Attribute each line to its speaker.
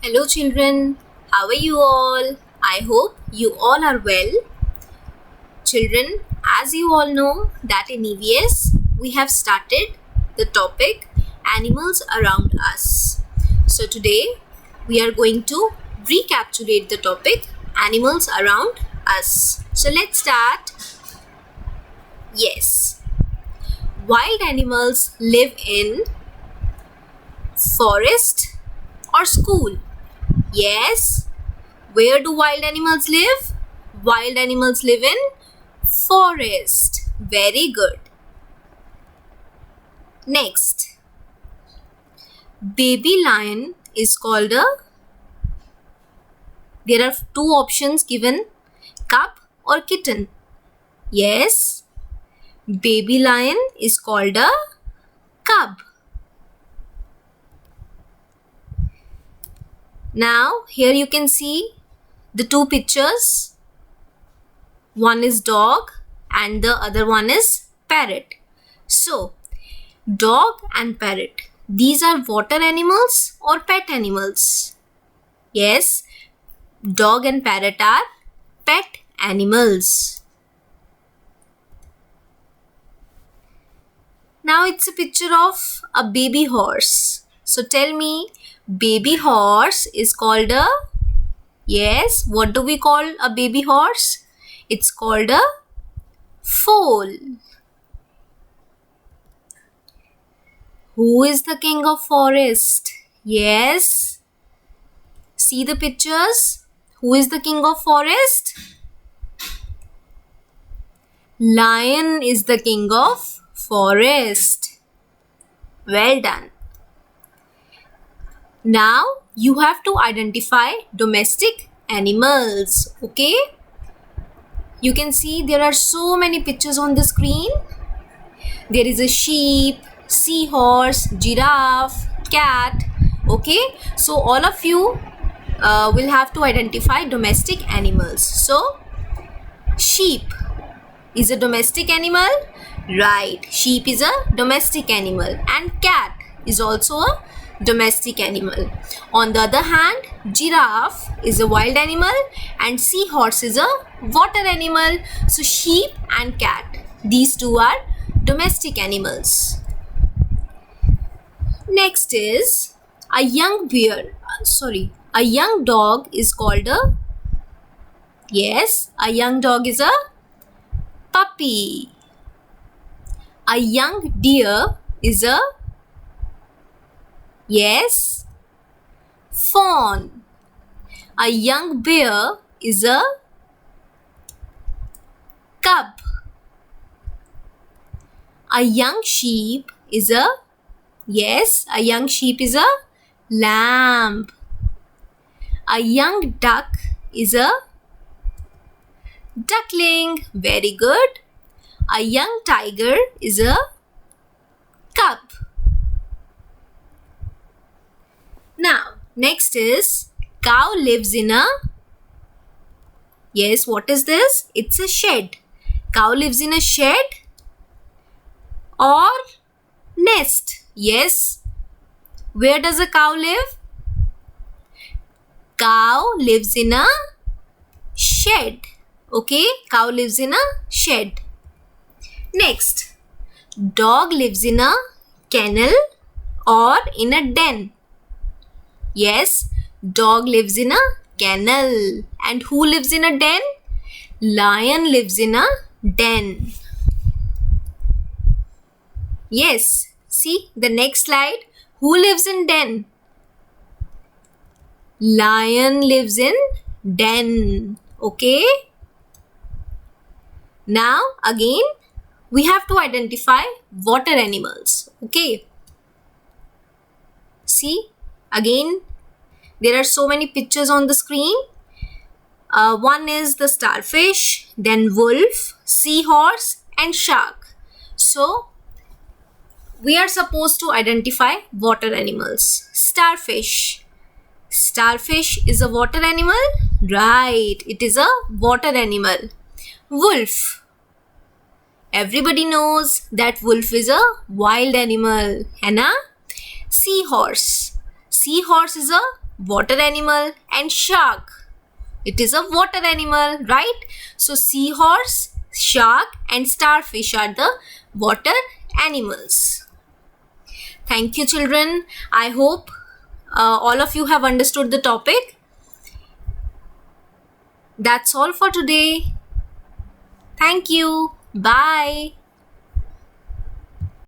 Speaker 1: Hello children, how are you all? I hope you all are well. Children, as you all know that in EVS we have started the topic animals around us. So today we are going to recapitulate the topic animals around us. So let's start. Yes. Wild animals live in forest or school. Yes. Where do wild animals live? Wild animals live in forest. Very good. Next. Baby lion is called a... There are two options given. Cub or kitten. Yes. Baby lion is called a cub. Now, here you can see the two pictures. One is dog and the other one is parrot. So, dog and parrot, these are water animals or pet animals? Yes, dog and parrot are pet animals. Now, it's a picture of a baby horse. So, tell me, baby horse is called a... Yes, what do we call a baby horse? It's called a foal. Who is the king of forest? Yes. See the pictures? Who is the king of forest? Lion is the king of forest. Well done. Now you have to identify domestic animals. Okay? You can see there are so many pictures on the screen. There is a sheep, seahorse, giraffe, cat. Okay? So all of you will have to identify domestic animals. So sheep is a domestic animal. Right. Sheep is a domestic animal. And cat is also a domestic animal. On the other hand, giraffe is a wild animal and seahorse is a water animal. So sheep and cat, these two are domestic animals. Next is a young a young dog is called a... Yes, a young dog is a puppy. A young deer is a... Yes, fawn. A young bear is a cub. A young sheep is a... Yes, a young sheep is a lamb. A young duck is a duckling. Very good. A young tiger is a cub. Now, next is cow lives in a... Yes, what is this? It's a shed. Cow lives in a shed or nest. Yes. Where does a cow live? Cow lives in a shed. Okay, cow lives in a shed. Next, dog lives in a kennel or in a den. Yes, dog lives in a kennel. And who lives in a den? Lion lives in a den. Yes, see the next slide. Who lives in den? Lion lives in den. Okay. Now again we have to identify water animals. Okay. See, again there are so many pictures on the screen. One is the starfish, then wolf, seahorse and shark. So we are supposed to identify water animals. Starfish. Starfish is a water animal? Right, it is a water animal. Wolf. Everybody knows that wolf is a wild animal. है ना? Seahorse. Seahorse is a water animal, and shark. It is a water animal, right? So seahorse, shark, and starfish are the water animals. Thank you, children. I hope all of you have understood the topic. That's all for today. Thank you. Bye.